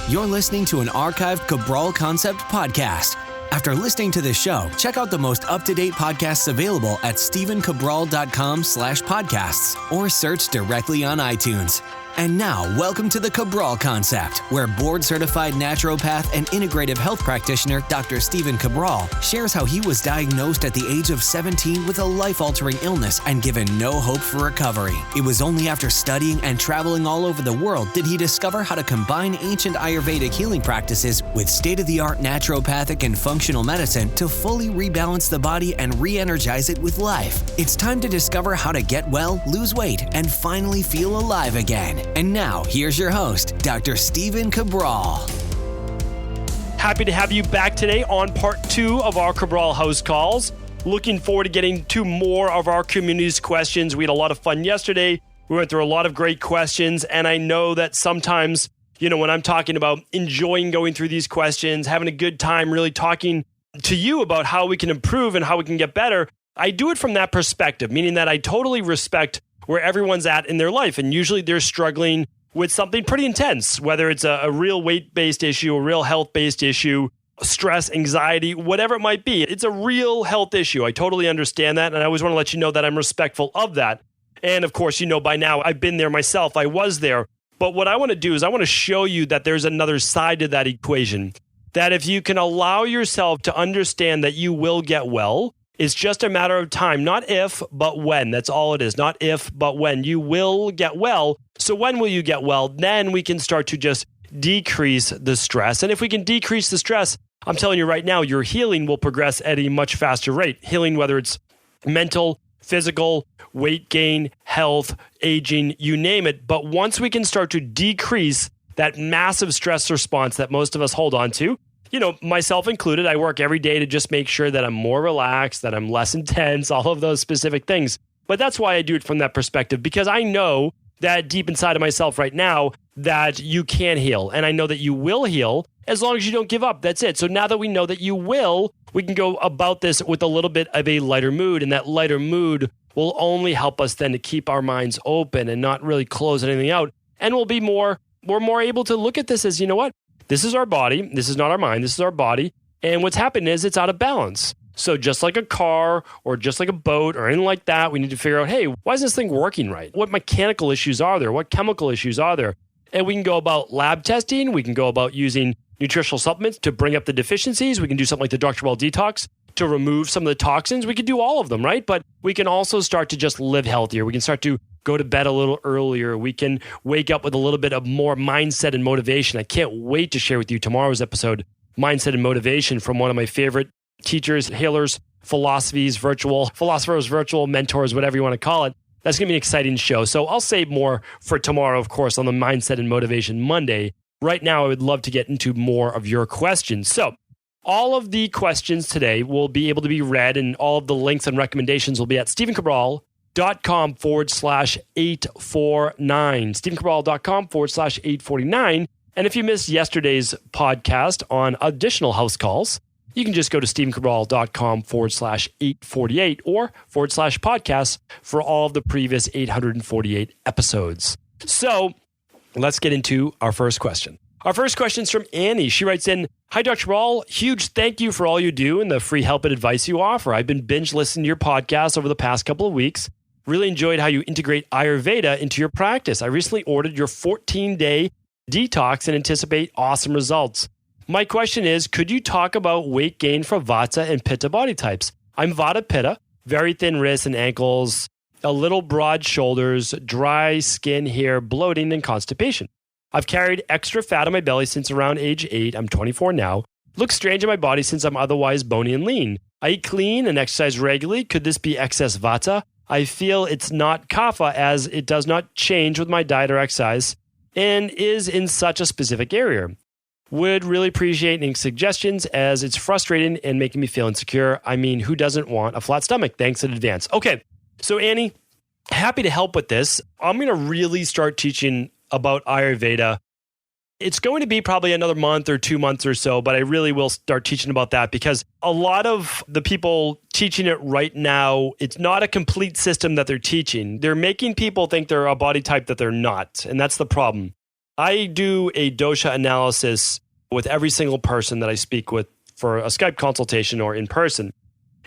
You're listening to an archived Cabral Concept podcast. After listening to this show, check out the most up-to-date podcasts available at stephencabral.com/podcasts or search directly on iTunes. And now, welcome to the Cabral Concept, where board-certified naturopath and integrative health practitioner Dr. Stephen Cabral shares how he was diagnosed at the age of 17 with a life-altering illness and given no hope for recovery. It was only after studying and traveling all over the world did he discover how to combine ancient Ayurvedic healing practices with state-of-the-art naturopathic and functional medicine to fully rebalance the body and re-energize it with life. It's time to discover how to get well, lose weight, and finally feel alive again. And now, here's your host, Dr. Stephen Cabral. Happy to have you back today on part 2 of our Cabral House Calls. Looking forward to getting to more of our community's questions. We had a lot of fun yesterday. We went through a lot of great questions, and I know that sometimes, when I'm talking about enjoying going through these questions, having a good time, really talking to you about how we can improve and how we can get better, I do it from that perspective, meaning that I totally respect where everyone's at in their life. And usually they're struggling with something pretty intense, whether it's a real weight-based issue, a real health-based issue, stress, anxiety, whatever it might be. It's a real health issue. I totally understand that. And I always want to let you know that I'm respectful of that. And of course, by now I've been there myself. I was there. But what I want to do is I want to show you that there's another side to that equation, that if you can allow yourself to understand that you will get well, it's just a matter of time, not if, but when. That's all it is. Not if, but when. You will get well. So when will you get well? Then we can start to just decrease the stress. And if we can decrease the stress, I'm telling you right now, your healing will progress at a much faster rate. Healing, whether it's mental, physical, weight gain, health, aging, you name it. But once we can start to decrease that massive stress response that most of us hold on to, myself included, I work every day to just make sure that I'm more relaxed, that I'm less intense, all of those specific things. But that's why I do it from that perspective, because I know that deep inside of myself right now that you can heal. And I know that you will heal as long as you don't give up. That's it. So now that we know that you will, we can go about this with a little bit of a lighter mood. And that lighter mood will only help us then to keep our minds open and not really close anything out. And we're more able to look at this as, what? This is our body. This is not our mind. This is our body. And what's happening is it's out of balance. So just like a car or just like a boat or anything like that, we need to figure out, hey, why is this thing working right? What mechanical issues are there? What chemical issues are there? And we can go about lab testing. We can go about using nutritional supplements to bring up the deficiencies. We can do something like the Dr. Well detox to remove some of the toxins. We can do all of them, right? But we can also start to just live healthier. We can start to go to bed a little earlier. We can wake up with a little bit of more mindset and motivation. I can't wait to share with you tomorrow's episode, Mindset and Motivation, from one of my favorite teachers, healers, philosophers, virtual mentors, whatever you want to call it. That's going to be an exciting show. So I'll save more for tomorrow, of course, on the Mindset and Motivation Monday. Right now, I would love to get into more of your questions. So all of the questions today will be able to be read, and all of the links and recommendations will be at stephencabral.com/849. stephencabral.com/849. And if you missed yesterday's podcast on additional house calls, you can just go to stephencabral.com/848 or /podcasts for all of the previous 848 episodes. So let's get into our first question. Our first question is from Annie. She writes in, "Hi, Dr. Cabral. Huge thank you for all you do and the free help and advice you offer. I've been binge listening to your podcast over the past couple of weeks. Really enjoyed how you integrate Ayurveda into your practice. I recently ordered your 14-day detox and anticipate awesome results. My question is, could you talk about weight gain for Vata and Pitta body types? I'm Vata-Pitta, very thin wrists and ankles, a little broad shoulders, dry skin, hair, bloating, and constipation. I've carried extra fat on my belly since around age 8. I'm 24 now. Looks strange in my body since I'm otherwise bony and lean. I eat clean and exercise regularly. Could this be excess Vata? I feel it's not Kapha as it does not change with my diet or exercise and is in such a specific area. Would really appreciate any suggestions as it's frustrating and making me feel insecure. I mean, who doesn't want a flat stomach? Thanks in advance." Okay, so Annie, happy to help with this. I'm going to really start teaching about Ayurveda. It's going to be probably another month or 2 months or so, but I really will start teaching about that because a lot of the people teaching it right now, it's not a complete system that they're teaching. They're making people think they're a body type that they're not, and that's the problem. I do a dosha analysis with every single person that I speak with for a Skype consultation or in person.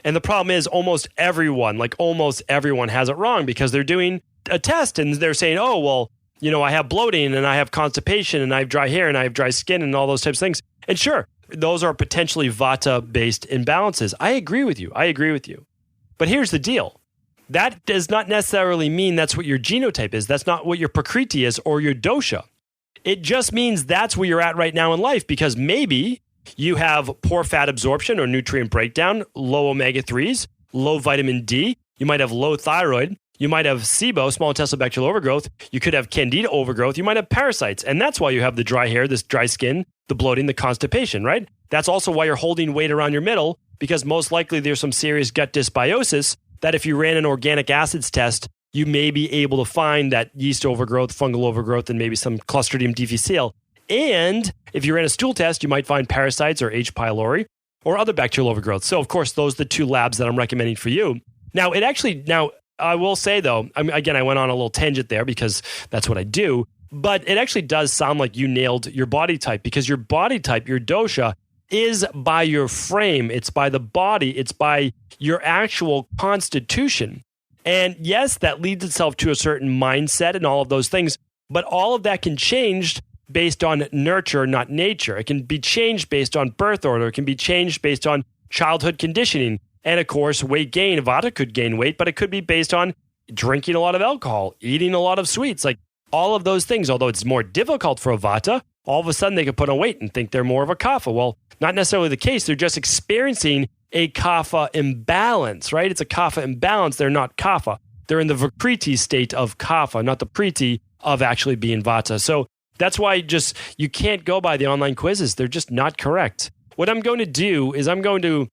And the problem is almost everyone has it wrong because they're doing a test and they're saying, oh, well, I have bloating and I have constipation and I have dry hair and I have dry skin and all those types of things. And sure, those are potentially Vata-based imbalances. I agree with you. But here's the deal. That does not necessarily mean that's what your genotype is. That's not what your Prakriti is or your dosha. It just means that's where you're at right now in life because maybe you have poor fat absorption or nutrient breakdown, low omega-3s, low vitamin D. You might have low thyroid. You might have SIBO, small intestinal bacterial overgrowth. You could have candida overgrowth. You might have parasites. And that's why you have the dry hair, this dry skin, the bloating, the constipation, right? That's also why you're holding weight around your middle because most likely there's some serious gut dysbiosis that if you ran an organic acids test, you may be able to find that yeast overgrowth, fungal overgrowth, and maybe some Clostridium difficile. And if you ran a stool test, you might find parasites or H. pylori or other bacterial overgrowth. So, of course, those are the two labs that I'm recommending for you. Now, I will say, though, I went on a little tangent there because that's what I do, but it actually does sound like you nailed your body type because your body type, your dosha, is by your frame. It's by the body. It's by your actual constitution. And yes, that leads itself to a certain mindset and all of those things, but all of that can change based on nurture, not nature. It can be changed based on birth order. It can be changed based on childhood conditioning. And of course, weight gain. Vata could gain weight, but it could be based on drinking a lot of alcohol, eating a lot of sweets, like all of those things. Although it's more difficult for a Vata, all of a sudden they could put on weight and think they're more of a Kapha. Well, not necessarily the case. They're just experiencing a Kapha imbalance, right? It's a Kapha imbalance. They're not Kapha. They're in the Vikriti state of Kapha, not the Priti of actually being Vata. So that's why you can't go by the online quizzes. They're just not correct. What I'm going to do is I'm going to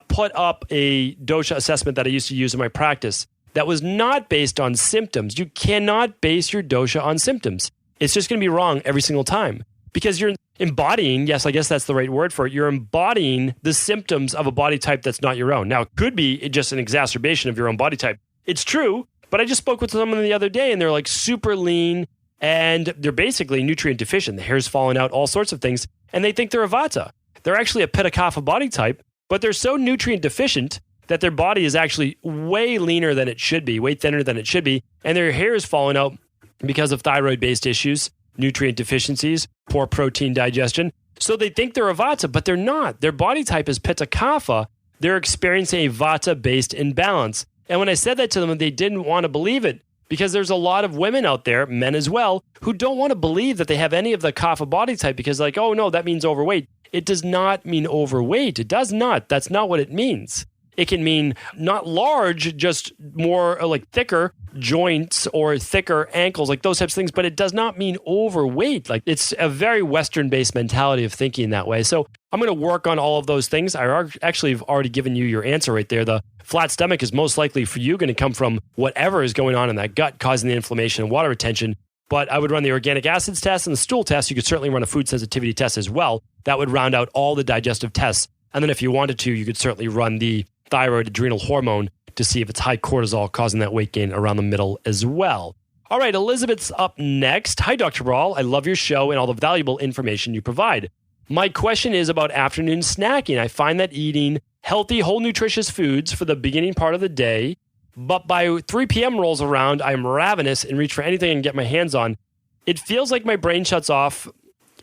put up a dosha assessment that I used to use in my practice that was not based on symptoms. You cannot base your dosha on symptoms. It's just going to be wrong every single time because you're embodying, yes, I guess that's the right word for it. You're embodying the symptoms of a body type that's not your own. Now, it could be just an exacerbation of your own body type. It's true, but I just spoke with someone the other day and they're like super lean and they're basically nutrient deficient. The hair's falling out, all sorts of things, and they think they're a Vata. They're actually a Pitta Kapha body type, but they're so nutrient deficient that their body is actually way leaner than it should be, way thinner than it should be, and their hair is falling out because of thyroid-based issues, nutrient deficiencies, poor protein digestion. So they think they're a Vata, but they're not. Their body type is Pitta Kapha. They're experiencing a Vata-based imbalance. And when I said that to them, they didn't want to believe it because there's a lot of women out there, men as well, who don't want to believe that they have any of the Kapha body type because like, oh no, that means overweight. It does not mean overweight. It does not. That's not what it means. It can mean not large, just more like thicker joints or thicker ankles, like those types of things, but it does not mean overweight. Like it's a very Western-based mentality of thinking that way. So I'm going to work on all of those things. I actually have already given you your answer right there. The flat stomach is most likely for you going to come from whatever is going on in that gut causing the inflammation and water retention. But I would run the organic acids test and the stool test. You could certainly run a food sensitivity test as well. That would round out all the digestive tests. And then if you wanted to, you could certainly run the thyroid adrenal hormone to see if it's high cortisol causing that weight gain around the middle as well. All right, Elizabeth's up next. Hi, Dr. Cabral. I love your show and all the valuable information you provide. My question is about afternoon snacking. I find that eating healthy, whole, nutritious foods for the beginning part of the day, but by 3 p.m. rolls around, I'm ravenous and reach for anything I can get my hands on. It feels like my brain shuts off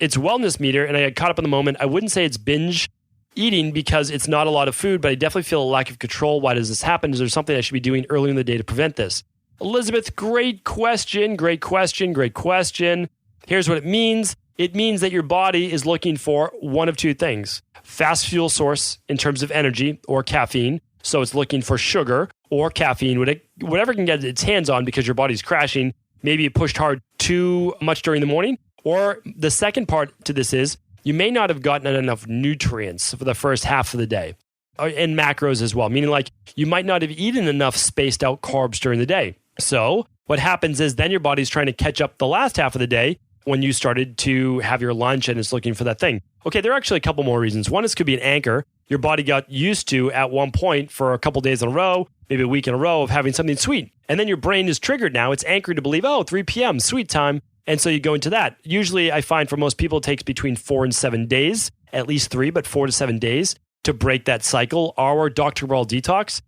its wellness meter and I get caught up in the moment. I wouldn't say it's binge eating because it's not a lot of food, but I definitely feel a lack of control. Why does this happen? Is there something I should be doing early in the day to prevent this? Elizabeth, great question. Here's what it means. It means that your body is looking for one of two things. Fast fuel source in terms of energy or caffeine. So it's looking for sugar or caffeine, whatever it can get its hands on because your body's crashing. Maybe it pushed hard too much during the morning. Or the second part to this is you may not have gotten enough nutrients for the first half of the day and macros as well, meaning like you might not have eaten enough spaced out carbs during the day. So what happens is then your body's trying to catch up the last half of the day when you started to have your lunch and it's looking for that thing. Okay, there are actually a couple more reasons. One, this could be an anchor. Your body got used to at one point for a couple days in a row, maybe a week in a row of having something sweet. And then your brain is triggered now. It's anchored to believe, 3 p.m., sweet time. And so you go into that. Usually I find for most people, it takes between 4 and 7 days, at least 3, but 4 to 7 days to break that cycle. Our Dr. Cabral Detox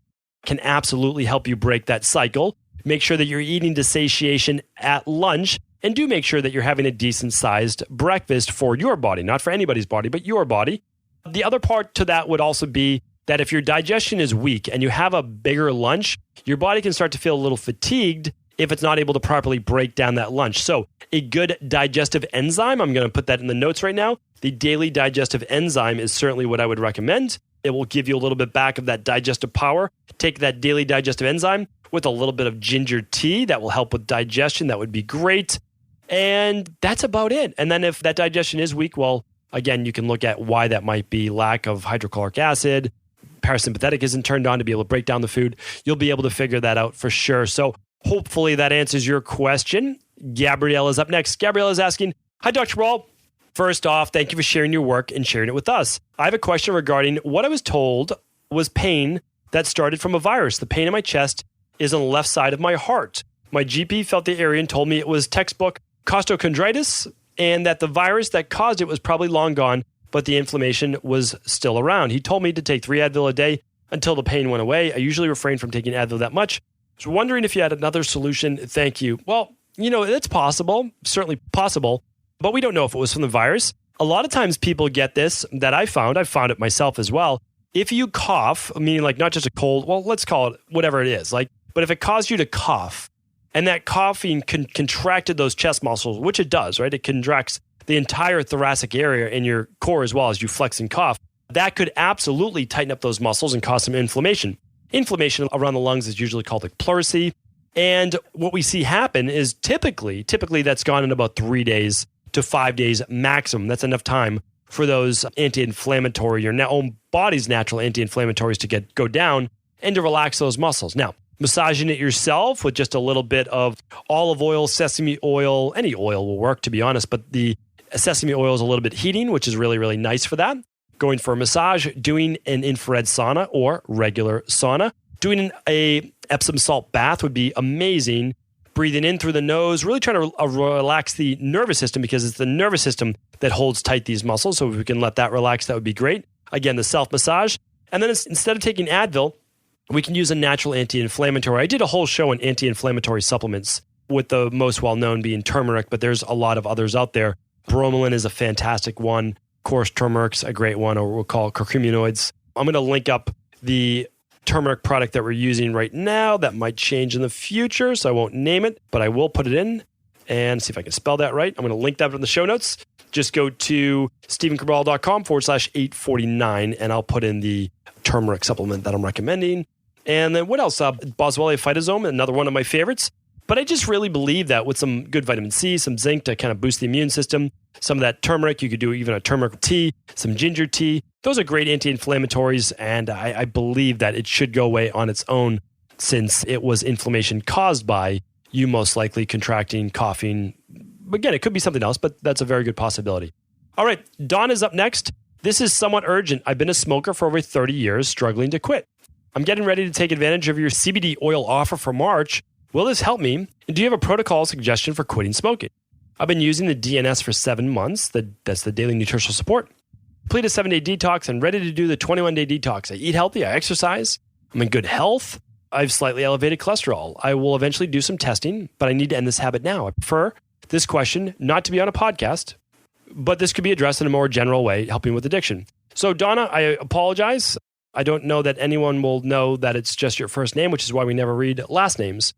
can absolutely help you break that cycle. Make sure that you're eating to satiation at lunch, and do make sure that you're having a decent sized breakfast for your body, not for anybody's body, but your body. The other part to that would also be that if your digestion is weak and you have a bigger lunch, your body can start to feel a little fatigued if it's not able to properly break down that lunch. So a good digestive enzyme, I'm going to put that in the notes right now. The daily digestive enzyme is certainly what I would recommend. It will give you a little bit back of that digestive power. Take that daily digestive enzyme with a little bit of ginger tea. That will help with digestion. That would be great. And that's about it. And then if that digestion is weak, well, again, you can look at why that might be: lack of hydrochloric acid, parasympathetic isn't turned on to be able to break down the food. You'll be able to figure that out for sure. So hopefully that answers your question. Gabrielle is up next. Gabrielle is asking, hi, Dr. Cabral. First off, thank you for sharing your work and sharing it with us. I have a question regarding what I was told was pain that started from a virus. The pain in my chest is on the left side of my heart. My GP felt the area and told me it was textbook Costochondritis, and that the virus that caused it was probably long gone, but the inflammation was still around. He told me to take 3 Advil a day until the pain went away. I usually refrain from taking Advil that much. I was wondering if you had another solution. Thank you. Well, it's possible, certainly possible, but we don't know if it was from the virus. A lot of times people get this that I've found it myself as well. If you cough, meaning like not just a cold, well, let's call it whatever it is, but if it caused you to cough, and that coughing contracted those chest muscles, which it does, right? It contracts the entire thoracic area in your core as well as you flex and cough. That could absolutely tighten up those muscles and cause some inflammation. Inflammation around the lungs is usually called pleurisy. And what we see happen is typically that's gone in about 3 days to 5 days maximum. That's enough time for those anti-inflammatory, your own body's natural anti-inflammatories to go down and to relax those muscles. Now, massaging it yourself with just a little bit of olive oil, sesame oil, any oil will work, to be honest, but the sesame oil is a little bit heating, which is really, really nice for that. Going for a massage, doing an infrared sauna or regular sauna, doing a Epsom salt bath would be amazing. Breathing in through the nose, really trying to relax the nervous system, because it's the nervous system that holds tight these muscles. So if we can let that relax, that would be great. Again, the self-massage. And then instead of taking Advil, we can use a natural anti-inflammatory. I did a whole show on anti-inflammatory supplements, with the most well-known being turmeric, but there's a lot of others out there. Bromelain is a fantastic one. Of course, turmeric's a great one, or we'll call curcuminoids. I'm going to link up the turmeric product that we're using right now. That might change in the future, so I won't name it, but I will put it in and see if I can spell that right. I'm going to link that in the show notes. Just go to stephencabral.com/849, and I'll put in the turmeric supplement that I'm recommending. And then what else? Boswellia phytosome, another one of my favorites. But I just really believe that with some good vitamin C, some zinc to kind of boost the immune system, some of that turmeric, you could do even a turmeric tea, some ginger tea. Those are great anti-inflammatories, and I believe that it should go away on its own, since it was inflammation caused by you most likely contracting, coughing. Again, it could be something else, but that's a very good possibility. All right, Dawn is up next. This is somewhat urgent. I've been a smoker for over 30 years, struggling to quit. I'm getting ready to take advantage of your CBD oil offer for March. Will this help me? And do you have a protocol suggestion for quitting smoking? I've been using the DNS for 7 months. That's the daily nutritional support. Complete a 7-day detox and ready to do the 21-day detox. I eat healthy. I exercise. I'm in good health. I have slightly elevated cholesterol. I will eventually do some testing, but I need to end this habit now. I prefer this question not to be on a podcast, but this could be addressed in a more general way, helping with addiction. So Donna, I apologize. I don't know that anyone will know that it's just your first name, which is why we never read last names.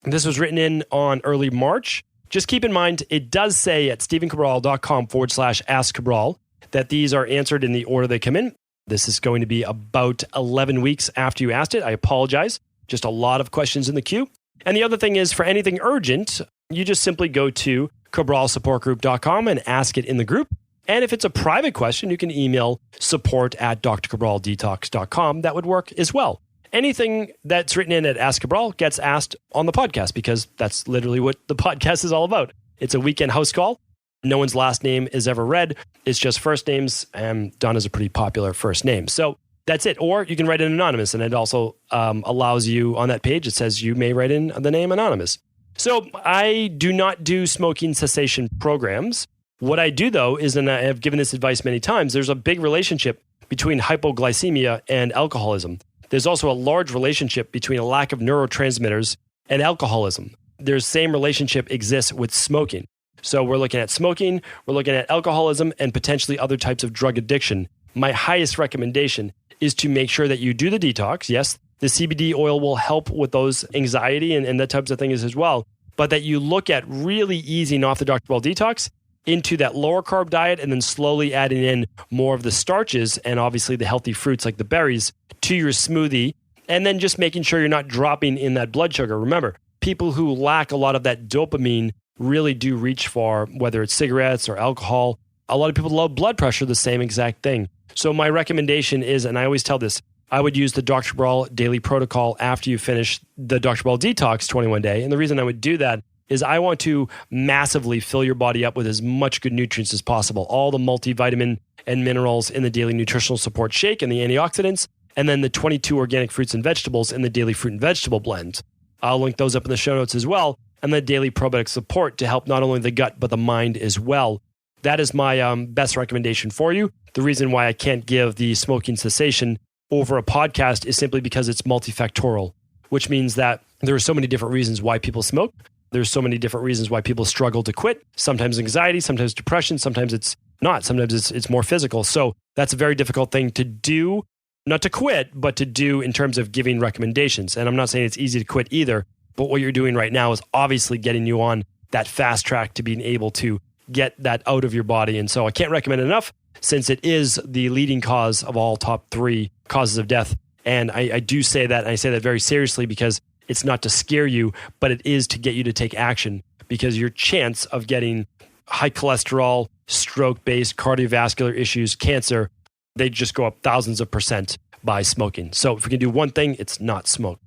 This was written in on early March. Just keep in mind, it does say at stephencabral.com/askcabral that these are answered in the order they come in. This is going to be about 11 weeks after you asked it. I apologize. Just a lot of questions in the queue. And the other thing is, for anything urgent, you just simply go to cabralsupportgroup.com and ask it in the group. And if it's a private question, you can email support@drcabraldetox.com. That would work as well. Anything that's written in at Ask Cabral gets asked on the podcast, because that's literally what the podcast is all about. It's a weekend house call. No one's last name is ever read. It's just first names, and Donna's a pretty popular first name. So that's it. Or you can write in anonymous, and it also allows you on that page, it says you may write in the name anonymous. So I do not do smoking cessation programs. What I do though is, and I have given this advice many times, there's a big relationship between hypoglycemia and alcoholism. There's also a large relationship between a lack of neurotransmitters and alcoholism. There's same relationship exists with smoking. So we're looking at smoking, we're looking at alcoholism, and potentially other types of drug addiction. My highest recommendation is to make sure that you do the detox. Yes, the CBD oil will help with those anxiety and that types of things as well. But that you look at really easing off the Dr. Ball detox into that lower carb diet and then slowly adding in more of the starches and obviously the healthy fruits like the berries to your smoothie. And then just making sure you're not dropping in that blood sugar. Remember, people who lack a lot of that dopamine really do reach for, whether it's cigarettes or alcohol. A lot of people love blood pressure, the same exact thing. So my recommendation is, and I always tell this, I would use the Dr. Cabral daily protocol after you finish the Dr. Cabral detox 21 day. And the reason I would do that is I want to massively fill your body up with as much good nutrients as possible. All the multivitamin and minerals in the daily nutritional support shake and the antioxidants, and then the 22 organic fruits and vegetables in the daily fruit and vegetable blend. I'll link those up in the show notes as well. And the daily probiotic support to help not only the gut, but the mind as well. That is my best recommendation for you. The reason why I can't give the smoking cessation over a podcast is simply because it's multifactorial, which means that there are so many different reasons why people smoke. There's so many different reasons why people struggle to quit. Sometimes anxiety, sometimes depression, sometimes it's not. Sometimes it's more physical. So that's a very difficult thing to do, not to quit, but to do in terms of giving recommendations. And I'm not saying it's easy to quit either, but what you're doing right now is obviously getting you on that fast track to being able to get that out of your body. And so I can't recommend it enough since it is the leading cause of all top 3 causes of death. And I do say that, and I say that very seriously because it's not to scare you, but it is to get you to take action because your chance of getting high cholesterol, stroke-based cardiovascular issues, cancer, they just go up thousands of % by smoking. So if we can do one thing, it's not smoke.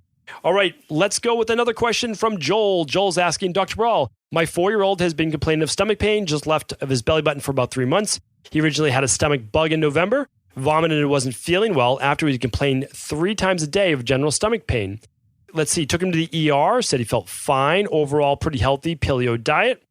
All right, let's go with another question from Joel. Joel's asking, Dr. Brawl, my 4-year-old has been complaining of stomach pain, just left of his belly button for about 3 months. He originally had a stomach bug in November, vomited and wasn't feeling well. After he complained 3 times a day of general stomach pain. Let's see, took him to the ER, said he felt fine, overall pretty healthy, paleo diet.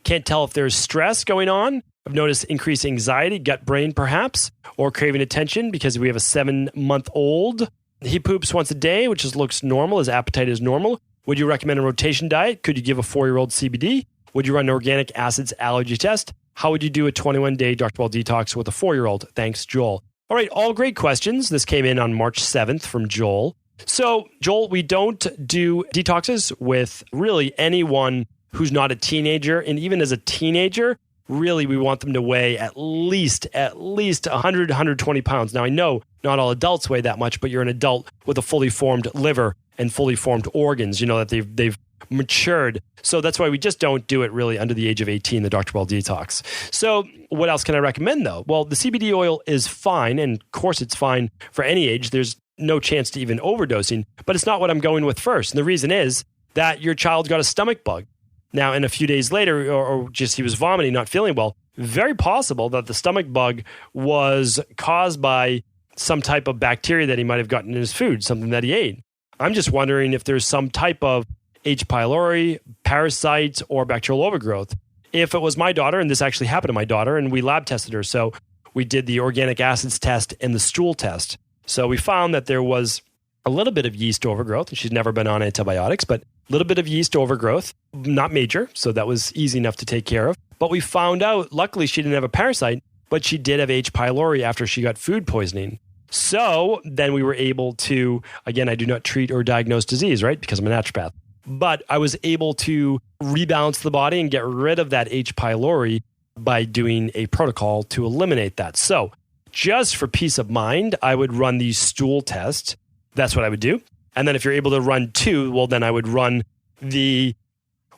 Can't tell if there's stress going on. I've noticed increased anxiety, gut brain perhaps, or craving attention because we have a 7-month-old. He poops once a day, which looks normal. His appetite is normal. Would you recommend a rotation diet? Could you give a 4-year-old CBD? Would you run an organic acids allergy test? How would you do a 21-day Dr. Ball detox with a 4-year-old? Thanks, Joel. All right, all great questions. This came in on March 7th from Joel. So, Joel, we don't do detoxes with really anyone who's not a teenager. And even as a teenager, really, we want them to weigh at least 100, 120 pounds. Now, I know not all adults weigh that much, but you're an adult with a fully formed liver and fully formed organs, you know, that they've matured. So that's why we just don't do it really under the age of 18, the Dr. Ball detox. So what else can I recommend though? Well, the CBD oil is fine. And of course it's fine for any age. There's no chance to even overdosing, but it's not what I'm going with first. And the reason is that your child got a stomach bug. Now, and a few days later, or just he was vomiting, not feeling well, very possible that the stomach bug was caused by some type of bacteria that he might have gotten in his food, something that he ate. I'm just wondering if there's some type of H. pylori, parasites, or bacterial overgrowth. If it was my daughter, and this actually happened to my daughter, and we lab tested her, so we did the organic acids test and the stool test. So we found that there was a little bit of yeast overgrowth, and she's never been on antibiotics, but a little bit of yeast overgrowth, not major, so that was easy enough to take care of. But we found out, luckily she didn't have a parasite, but she did have H. pylori after she got food poisoning. So then we were able to, again, I do not treat or diagnose disease, right? Because I'm a naturopath. But I was able to rebalance the body and get rid of that H. pylori by doing a protocol to eliminate that. So just for peace of mind, I would run the stool test. That's what I would do. And then if you're able to run 2, well, then I would run the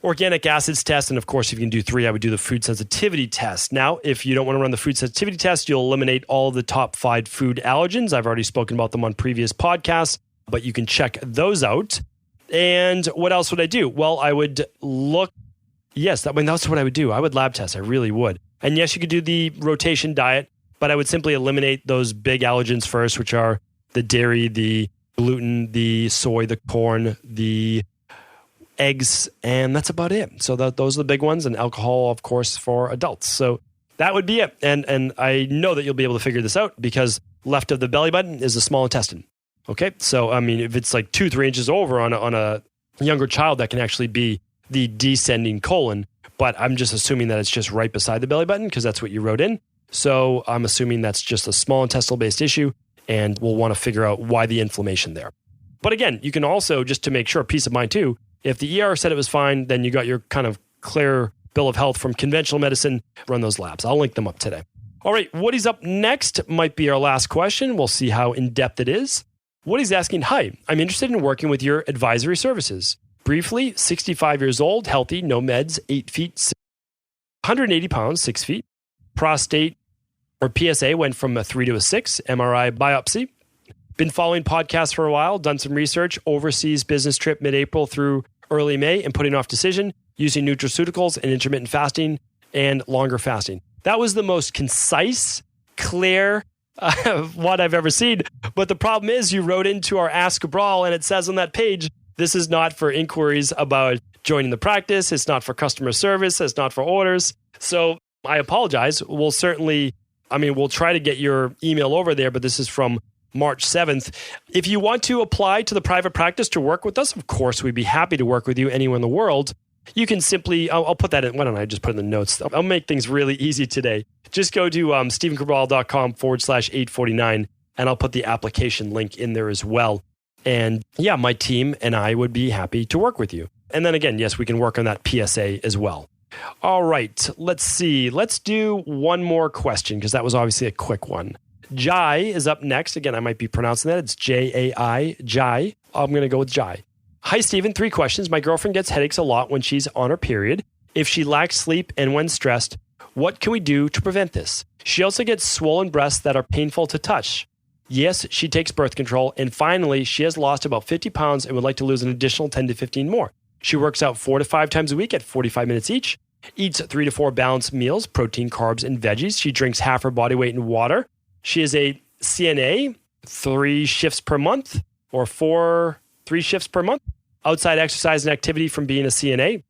organic acids test. And of course, if you can do 3, I would do the food sensitivity test. Now, if you don't want to run the food sensitivity test, you'll eliminate all of the top 5 food allergens. I've already spoken about them on previous podcasts, but you can check those out. And what else would I do? Well, I would look. Yes, that's what I would do. I would lab test. I really would. And yes, you could do the rotation diet, but I would simply eliminate those big allergens first, which are the dairy, the gluten, the soy, the corn, the eggs, and that's about it. So those are the big ones, and alcohol, of course, for adults. So that would be it. And I know that you'll be able to figure this out because left of the belly button is the small intestine. Okay, so I mean, if it's like 2-3 inches over on a younger child, that can actually be the descending colon. But I'm just assuming that it's just right beside the belly button because that's what you wrote in. So I'm assuming that's just a small intestinal-based issue, and we'll want to figure out why the inflammation there. But again, you can also, just to make sure, peace of mind too, if the ER said it was fine, then you got your kind of clear bill of health from conventional medicine, run those labs. I'll link them up today. All right, Woody's up next might be our last question. We'll see how in-depth it is. Woody's asking, hi, I'm interested in working with your advisory services. Briefly, 65 years old, healthy, no meds, 8 feet, 180 pounds, 6 feet. Prostate or PSA went from a 3 to a 6, MRI biopsy. Been following podcasts for a while, done some research, overseas business trip mid-April through early May, and putting off decision using nutraceuticals and intermittent fasting and longer fasting. That was the most concise, clear what I've ever seen. But the problem is you wrote into our Ask Cabral, and it says on that page, this is not for inquiries about joining the practice. It's not for customer service. It's not for orders. So I apologize. We'll try to get your email over there, but this is from March 7th. If you want to apply to the private practice to work with us, of course, we'd be happy to work with you anywhere in the world. You can simply, I'll put that in, why don't I just put it in the notes? I'll make things really easy today. Just go to stevencabral.com/849, and I'll put the application link in there as well. And yeah, my team and I would be happy to work with you. And then again, yes, we can work on that PSA as well. All right, let's see. Let's do one more question because that was obviously a quick one. Jai is up next. Again, I might be pronouncing that. It's Jai, Jai. I'm going to go with Jai. Hi, Stephen. 3 questions. My girlfriend gets headaches a lot when she's on her period. If she lacks sleep and when stressed, what can we do to prevent this? She also gets swollen breasts that are painful to touch. Yes, she takes birth control. And finally, she has lost about 50 pounds and would like to lose an additional 10 to 15 more. She works out 4 to 5 times a week at 45 minutes each, eats 3 to 4 balanced meals, protein, carbs, and veggies. She drinks half her body weight in water. She is a CNA, 3 shifts per month or 3 shifts per month. Outside exercise and activity from being a CNA.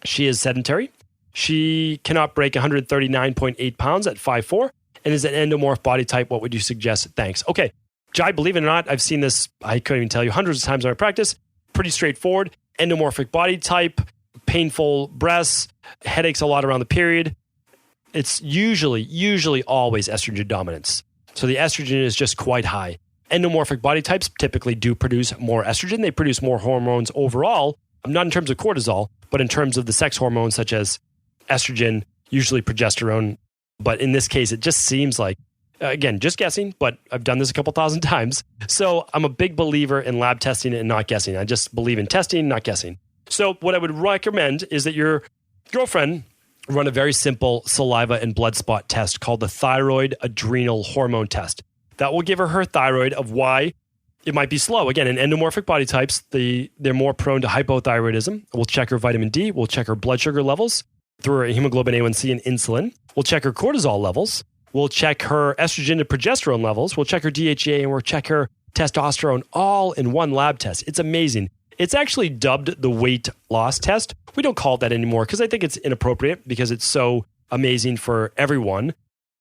She is sedentary. She cannot break 139.8 pounds at 5'4" and is an endomorph body type. What would you suggest? Thanks. Okay. Jai, believe it or not, I've seen this, I couldn't even tell you, hundreds of times in my practice. Pretty straightforward. Endomorphic body type, painful breasts, headaches a lot around the period. It's usually always estrogen dominance. So the estrogen is just quite high. Endomorphic body types typically do produce more estrogen. They produce more hormones overall, not in terms of cortisol, but in terms of the sex hormones such as estrogen, usually progesterone. But in this case, it just seems like, again, just guessing, but I've done this a couple thousand times. So I'm a big believer in lab testing and not guessing. I just believe in testing, not guessing. So what I would recommend is that your girlfriend run a very simple saliva and blood spot test called the thyroid adrenal hormone test. That will give her thyroid of why it might be slow. Again, in endomorphic body types, they're more prone to hypothyroidism. We'll check her vitamin D. We'll check her blood sugar levels through her hemoglobin A1C and insulin. We'll check her cortisol levels. We'll check her estrogen and progesterone levels. We'll check her DHEA, and we'll check her testosterone all in one lab test. It's amazing. It's actually dubbed the weight loss test. We don't call it that anymore because I think it's inappropriate because it's so amazing for everyone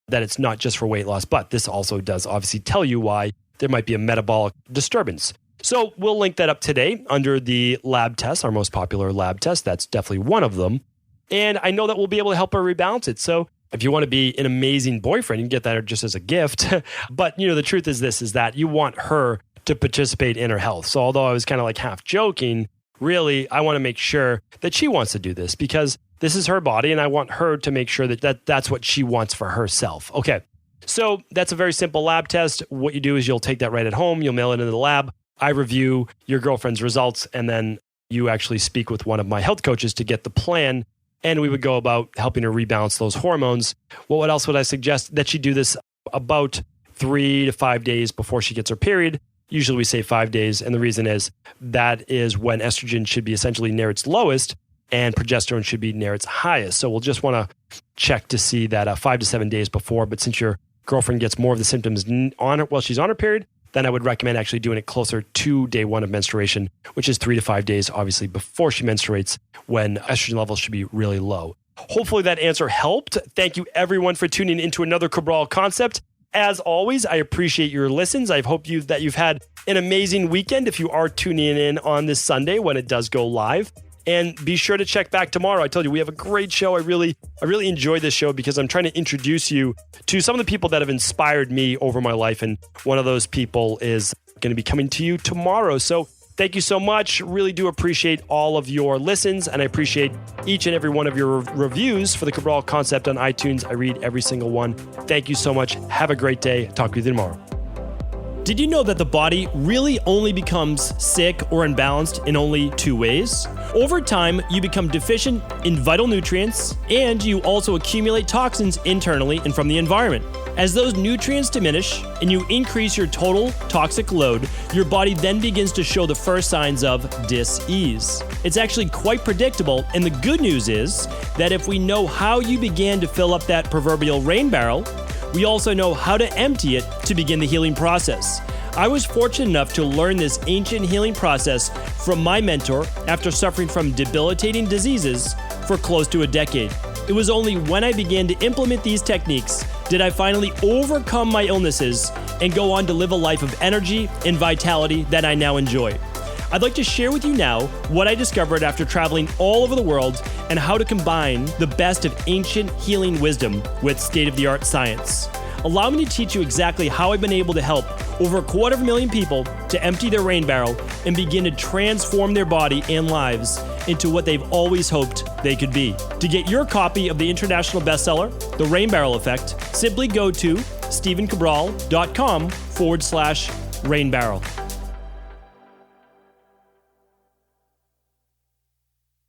that it's not just for weight loss. But this also does obviously tell you why there might be a metabolic disturbance. So we'll link that up today under the lab test, our most popular lab test. That's definitely one of them. And I know that we'll be able to help her rebalance it. So if you want to be an amazing boyfriend, you can get that just as a gift. But the truth is this, is that you want her to participate in her health. So although I was kind of like half joking, really, I want to make sure that she wants to do this because this is her body and I want her to make sure that that's what she wants for herself. Okay. So that's a very simple lab test. What you do is you'll take that right at home. You'll mail it into the lab. I review your girlfriend's results and then you actually speak with one of my health coaches to get the plan. And we would go about helping her rebalance those hormones. Well, what else would I suggest? That she do this about 3 to 5 days before she gets her period. Usually we say 5 days. And the reason is that is when estrogen should be essentially near its lowest and progesterone should be near its highest. So we'll just want to check to see that 5 to 7 days before. But since your girlfriend gets more of the symptoms while she's on her period, then I would recommend actually doing it closer to day 1 of menstruation, which is 3 to 5 days, obviously, before she menstruates, when estrogen levels should be really low. Hopefully that answer helped. Thank you everyone for tuning into another Cabral Concept. As always, I appreciate your listens. I hope that you've had an amazing weekend if you are tuning in on this Sunday when it does go live. And be sure to check back tomorrow. I told you we have a great show. I really enjoyed this show because I'm trying to introduce you to some of the people that have inspired me over my life. And one of those people is going to be coming to you tomorrow. So thank you so much. Really do appreciate all of your listens. And I appreciate each and every one of your reviews for the Cabral Concept on iTunes. I read every single one. Thank you so much. Have a great day. Talk with you tomorrow. Did you know that the body really only becomes sick or imbalanced in only 2 ways? Over time, you become deficient in vital nutrients, and you also accumulate toxins internally and from the environment. As those nutrients diminish and you increase your total toxic load, your body then begins to show the first signs of dis-ease. It's actually quite predictable, and the good news is that if we know how you began to fill up that proverbial rain barrel, we also know how to empty it to begin the healing process. I was fortunate enough to learn this ancient healing process from my mentor after suffering from debilitating diseases for close to a decade. It was only when I began to implement these techniques did I finally overcome my illnesses and go on to live a life of energy and vitality that I now enjoy. I'd like to share with you now what I discovered after traveling all over the world and how to combine the best of ancient healing wisdom with state-of-the-art science. Allow me to teach you exactly how I've been able to help over 250,000 people to empty their rain barrel and begin to transform their body and lives into what they've always hoped they could be. To get your copy of the international bestseller, The Rain Barrel Effect, simply go to stephencabral.com/rainbarrel.